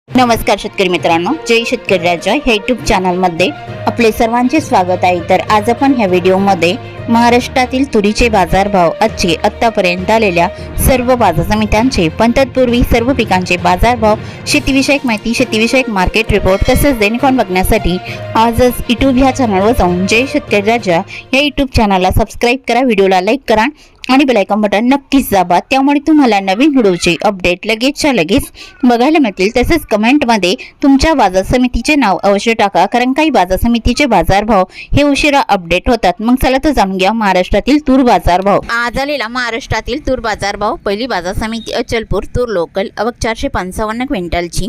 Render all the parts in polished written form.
नमस्कार शेतकरी मित्रांनो, जय शेतकरी राजा ह्या यूट्यूब चॅनलमध्ये आपले सर्वांचे स्वागत आहे। तर आज आपण ह्या व्हिडिओमध्ये महाराष्ट्रातील तुरीचे बाजारभाव, आजचे आतापर्यंत आलेल्या सर्व बाजार समित्यांचे, पण तत्पूर्वी सर्व पिकांचे बाजारभाव, शेतीविषयक माहिती, शेतीविषयक मार्केट रिपोर्ट तसेच दैनिक बघण्यासाठी आजच यूट्यूब ह्या चॅनलवर जाऊन जय शेतकरी राजा या यूट्यूब चॅनलला सबस्क्राईब करा, व्हिडिओला लाईक करा आणि बेल आयकॉन बटन नक्कीच दाबा। त्यामुळे तुम्हाला नवीन व्हिडिओचे अपडेट लगेचच्या लगेच बघायला मिळतील। तसेच कमेंटमध्ये तुमच्या बाजार समितीचे नाव अवश्य टाका, कारण काही बाजार समितीचे बाजारभाव हे उशिरा अपडेट होतात। मग चला तर जाणून घ्या महाराष्ट्रातील तूर बाजारभाव। आज आलेला महाराष्ट्रातील तूर बाजारभाव। पहिली बाजार समिती अचलपूर, तूर लोकल आवक 455 क्विंटलची,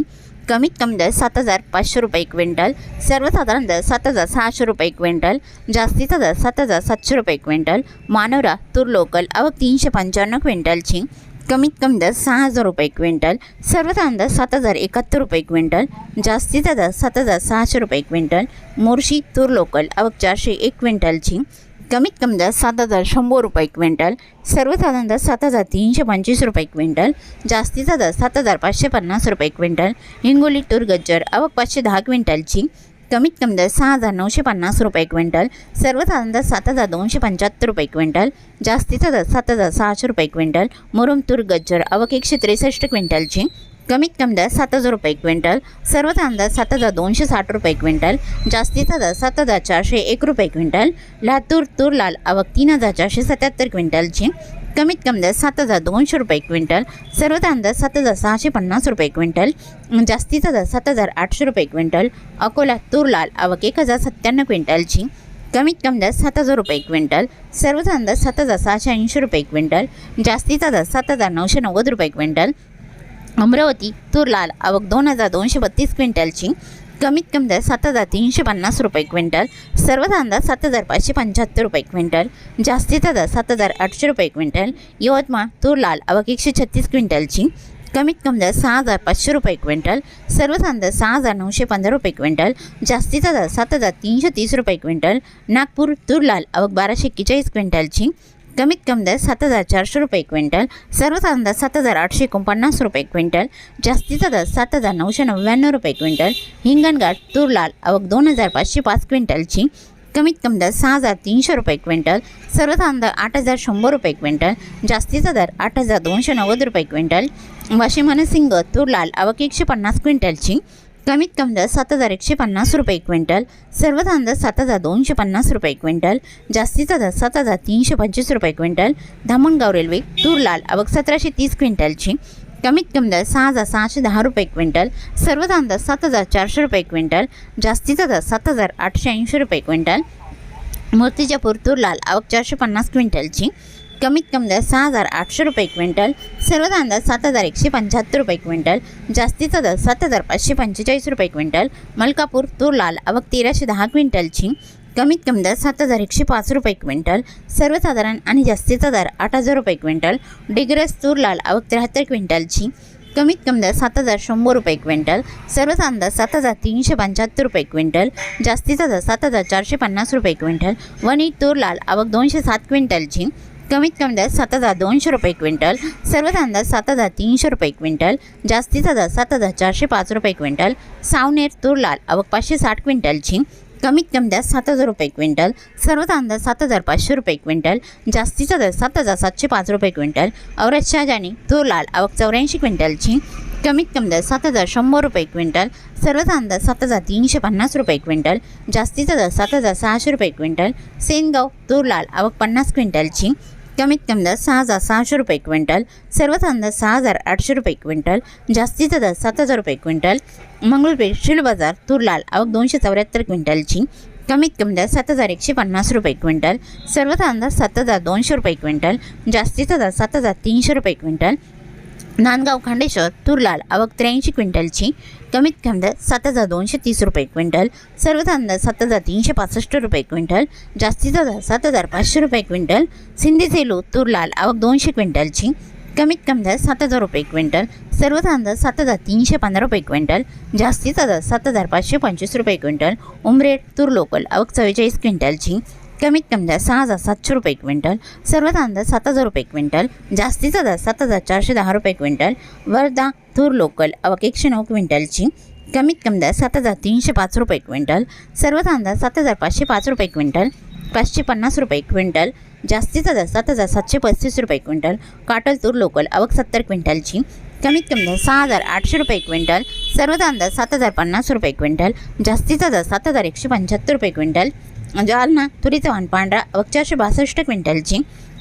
कमीत कमी दर 7,500 रुपये क्विंटल, सर्वसाधारण दर 7,600 रुपये क्विंटल, जास्तीचा दर 7,700 रुपये क्विंटल। मानोरा तूर लोकल आवक 355 क्विंटलची, कमीत कमी दर 6,000 रुपये क्विंटल, सर्वसाधारण दर 7,071 रुपये क्विंटल, जास्तीचा दर 7,600 रुपये क्विंटल। मोर्शी तूर लोकल आवक 401 क्विंटलची, कमीत कमी दर 7,100 रुपये क्विंटल, सर्वसाधारण दर 7,325 रुपये क्विंटल, जास्तीचा दर 7,550 रुपये क्विंटल। हिंगोली तूर गज्जर आवक 510 क्विंटलची, कमीत कमी दर 6,950 रुपये क्विंटल, सर्वसाधारण दर 7,275 रुपये क्विंटल, जास्तीचा दर 7,600 रुपये क्विंटल। मुरुम तूर गज्जर आवक 163 क्विंटलची, कमीत कमी दर 7,000 रुपये क्विंटल, सर्वसाधारण दर 7,260 रुपये क्विंटल, जास्तीचा दर 7,401 रुपये क्विंटल। लातूर तूर लाल आवक 3,477 क्विंटलची, कमीत कमी दर 7,200 रुपये क्विंटल, सर्वसाधारण दर 7,650 रुपये क्विंटल, जास्तीचा दर 7,800 रुपये क्विंटल। अकोला तूर लाल आवक 1,097 क्विंटलची, कमीत कमी दर 7,000 रुपये क्विंटल, सर्वसाधारण दर 7,780 रुपये क्विंटल, जास्तीचा दर 7,990 रुपये क्विंटल। अमरावती तूर लाल आवक 2,232 क्विंटलची, कमीत कमी दर 7,350 रुपये क्विंटल, सर्वसाधारण दर 7,575 रुपये क्विंटल, जास्तीचा दर 7,800 रुपये क्विंटल। यवतमाळ तूर लाल आवक 136 क्विंटलची, कमीत कमी दर 6,500 रुपये क्विंटल, सर्वसाधारण दर 6,915 रुपये क्विंटल, जास्तीचा दर 7,330 रुपये क्विंटल। नागपूर तूर लाल आवक 1,241 क्विंटलची, कमीत कमी दर 7,400 रुपये क्विंटल, सर्वसाधारण दर 7,849 रुपये क्विंटल, जास्तीचा दर 7,999 रुपये क्विंटल। हिंगणघाट तूर लाल आवक 2,505 क्विंटलची, कमीत कमी दर 6,300 रुपये क्विंटल, सर्वसाधारण दर 8,100 रुपये क्विंटल, जास्तीचा दर 8,290 रुपये क्विंटल। वाशिम हनसिंग तूर लाल आवक 150 क्विंटलची, कमीत कमी दर 7,150 रुपये क्विंटल, सर्वसाधारण दर 7,250 रुपये क्विंटल, जास्तीचा दर 7,325 रुपये क्विंटल। धामणगाव रेल्वे तूर लाल आवक 1,730 क्विंटलची, कमीत कमी दर 6,610 रुपये क्विंटल, सर्वसाधारण दर 7,400 रुपये क्विंटल, जास्तीचा दर 7,880 रुपये क्विंटल। मूर्तिजापूर तूर लाल आवक 450 क्विंटलची, कमीत कमी दर 6,800 रुपये क्विंटल, सर्वसाधारण दर 7,175 रुपये क्विंटल, जास्तीचा दर 7,545 रुपये क्विंटल। मलकापूर तूर लाल आवक 1,310 क्विंटलची, कमीत कमी दर 7,105 रुपये क्विंटल, सर्वसाधारण आणि जास्तीचा दर 8,000 रुपये क्विंटल। डिग्रस तूर लाल आवक 73 क्विंटलची, कमीत कमी दर 7,100 रुपये क्विंटल, सर्वसाधारण दर 7,375 रुपये क्विंटल, जास्तीचा दर 7,450 रुपये क्विंटल। वणी तूर लाल आवक 207 क्विंटलची, कमीत कमी दर 7,200 रुपये क्विंटल, सर्वसाधारण दर 7,300 रुपये क्विंटल, जास्तीचा दर 7,405 रुपये क्विंटल। सावनेर तूर लाल आवक 560 क्विंटलची, कमीत कमी दर 7,000 रुपये क्विंटल, सर्वसाधारण दर 7,500 रुपये क्विंटल, जास्तीचा दर 7,705 रुपये क्विंटल। औरत शहाजानी तूर लाल आवक 84 क्विंटलची, कमीत कमी दर 7,100 रुपये क्विंटल, सर्वसाधारण दर 7,350 रुपये क्विंटल, जास्तीचा दर 7,600 रुपये क्विंटल। सेनगाव तूर लाल आवक 50 क्विंटलची, कमीत कमी दर 6,600 रुपये क्विंटल, सर्वसाधारण दर 6,800 रुपये क्विंटल, जास्तीचा दर 7,000 रुपये क्विंटल। मंगळूरपेठ शिल बाजार तूर लाल आवक 274 क्विंटलची, कमीत कमी दर 7,150 रुपये क्विंटल, सर्वसाधारण दर 7,200 रुपये क्विंटल, जास्तीचा दर 7,300 रुपये क्विंटल। नांदगाव खांडेश्वर तूर लाल आवक 83 क्विंटलची, कमीत कमी दर 7,230 रुपये क्विंटल, सर्वसाधारण दर 7,365 रुपये क्विंटल, जास्तीचा दर 7,500 रुपये क्विंटल। सिंधी सेलू तूर लाल आवक 200 क्विंटलची, कमीत कमी दर 7,000 रुपये क्विंटल, सर्वसाधारण दर 7,315 रुपये क्विंटल, जास्तीचा दर 7,525 रुपये क्विंटल। उमरेड तूर लोकल आवक 44 क्विंटलची, कमीत कमी दर 6,700 रुपये क्विंटल, सर्वात अंदाज 7,000 रुपये क्विंटल, जास्तीचा दर 7,410 रुपये क्विंटल। वर्धा तूर लोकल आवक 109 क्विंटलची, कमीत कमी दर 7,305 रुपये क्विंटल, सर्वात अंदाज 7,505 रुपये क्विंटल, 550 रुपये क्विंटल, जास्तीचा दर 7,735 रुपये क्विंटल। काटल तूर लोकल आवक 70 क्विंटलची, कमीत कमी दर 6,800 रुपये क्विंटल, सर्वात अंदाज 7,050 रुपये क्विंटल, जास्तीचा दर 7,175 रुपये क्विंटल। जालना तुरीचा वाण पांढरा आवक 462 क्विंटलची,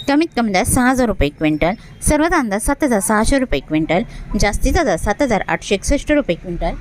कमीत कमी दर 6,000 रुपये क्विंटल, सर्वात अंदाज 7,600 रुपये क्विंटल, जास्तीचा दर 7,861 रुपये क्विंटल।